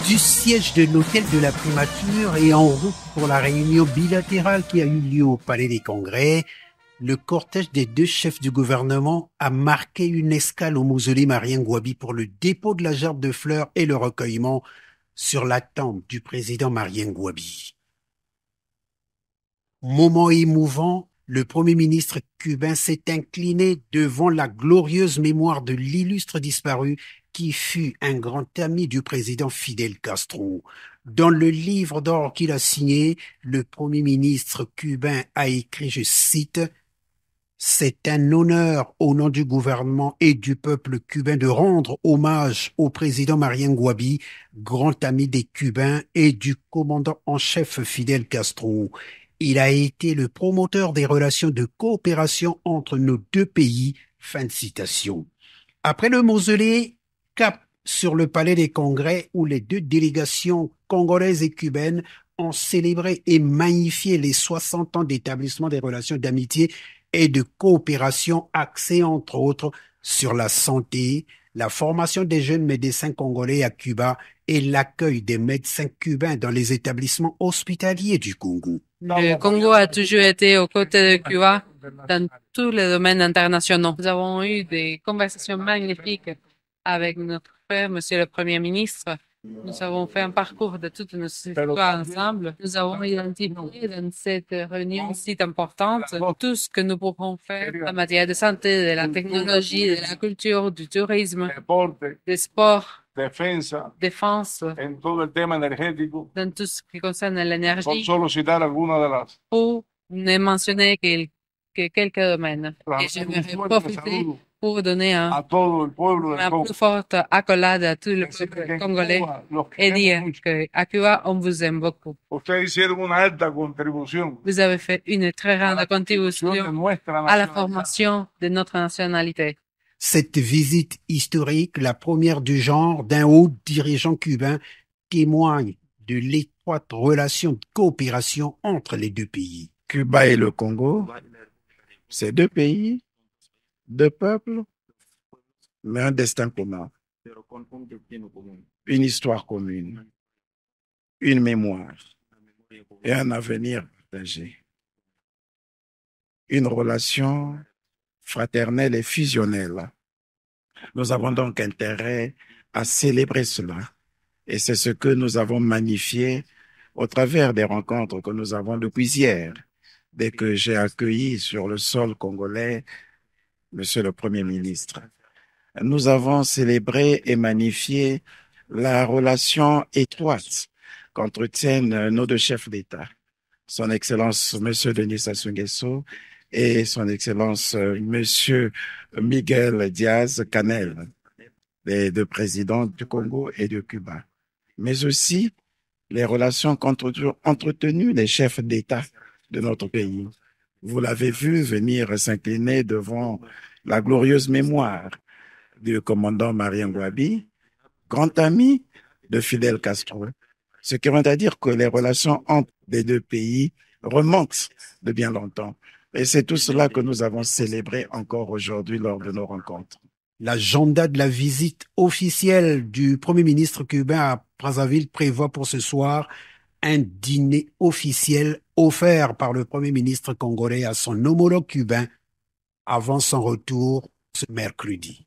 du siège de l'hôtel de la Primature et en route pour la réunion bilatérale qui a eu lieu au Palais des Congrès, le cortège des deux chefs du gouvernement a marqué une escale au mausolée Marien Ngouabi pour le dépôt de la gerbe de fleurs et le recueillement sur la tombe du président Marien Ngouabi. Moment émouvant, le Premier ministre cubain s'est incliné devant la glorieuse mémoire de l'illustre disparu qui fut un grand ami du président Fidel Castro. Dans le livre d'or qu'il a signé, le Premier ministre cubain a écrit, je cite, « C'est un honneur au nom du gouvernement et du peuple cubain de rendre hommage au président Marien Ngouabi, grand ami des Cubains et du commandant en chef Fidel Castro. Il a été le promoteur des relations de coopération entre nos deux pays. » Fin de citation. Après le mausolée, cap sur le Palais des Congrès où les deux délégations congolaises et cubaines ont célébré et magnifié les 60 ans d'établissement des relations d'amitié et de coopération axées entre autres sur la santé, la formation des jeunes médecins congolais à Cuba et l'accueil des médecins cubains dans les établissements hospitaliers du Congo. Le Congo a toujours été aux côtés de Cuba dans tous les domaines internationaux. Nous avons eu des conversations magnifiques avec notre frère, Monsieur le Premier ministre. Nous avons fait un parcours de toute notre histoire ensemble. Nous avons identifié dans cette réunion si importante tout ce que nous pourrons faire en matière de santé, de la technologie, de la culture, du tourisme, des sports, défense, dans tout ce qui concerne l'énergie, pour ne mentionner que quelques domaines. Et j'aimerais profiter pour donner une plus forte accolade à tout le peuple congolais et dire qu'à Cuba, on vous aime beaucoup. Vous avez fait une très grande contribution à la formation de notre nationalité. Cette visite historique, la première du genre d'un haut dirigeant cubain, témoigne de l'étroite relation de coopération entre les deux pays. Cuba et le Congo, c'est deux pays, deux peuples, mais un destin commun, une histoire commune, une mémoire et un avenir partagé. Une relation fraternelle et fusionnelle. Nous avons donc intérêt à célébrer cela. Et c'est ce que nous avons magnifié au travers des rencontres que nous avons depuis hier, dès que j'ai accueilli sur le sol congolais Monsieur le Premier ministre. Nous avons célébré et magnifié la relation étroite qu'entretiennent nos deux chefs d'État, Son Excellence Monsieur Denis Sassou Nguesso et Son Excellence Monsieur Miguel Diaz-Canel, les deux présidents du Congo et de Cuba, mais aussi les relations qu'ont entretenues les chefs d'État de notre pays. Vous l'avez vu venir s'incliner devant la glorieuse mémoire du commandant Marien Ngouabi, grand ami de Fidel Castro. Ce qui veut dire que les relations entre les deux pays remontent de bien longtemps. Et c'est tout cela que nous avons célébré encore aujourd'hui lors de nos rencontres. L'agenda de la visite officielle du Premier ministre cubain à Brazzaville prévoit pour ce soir un dîner officiel offert par le Premier ministre congolais à son homologue cubain avant son retour ce mercredi.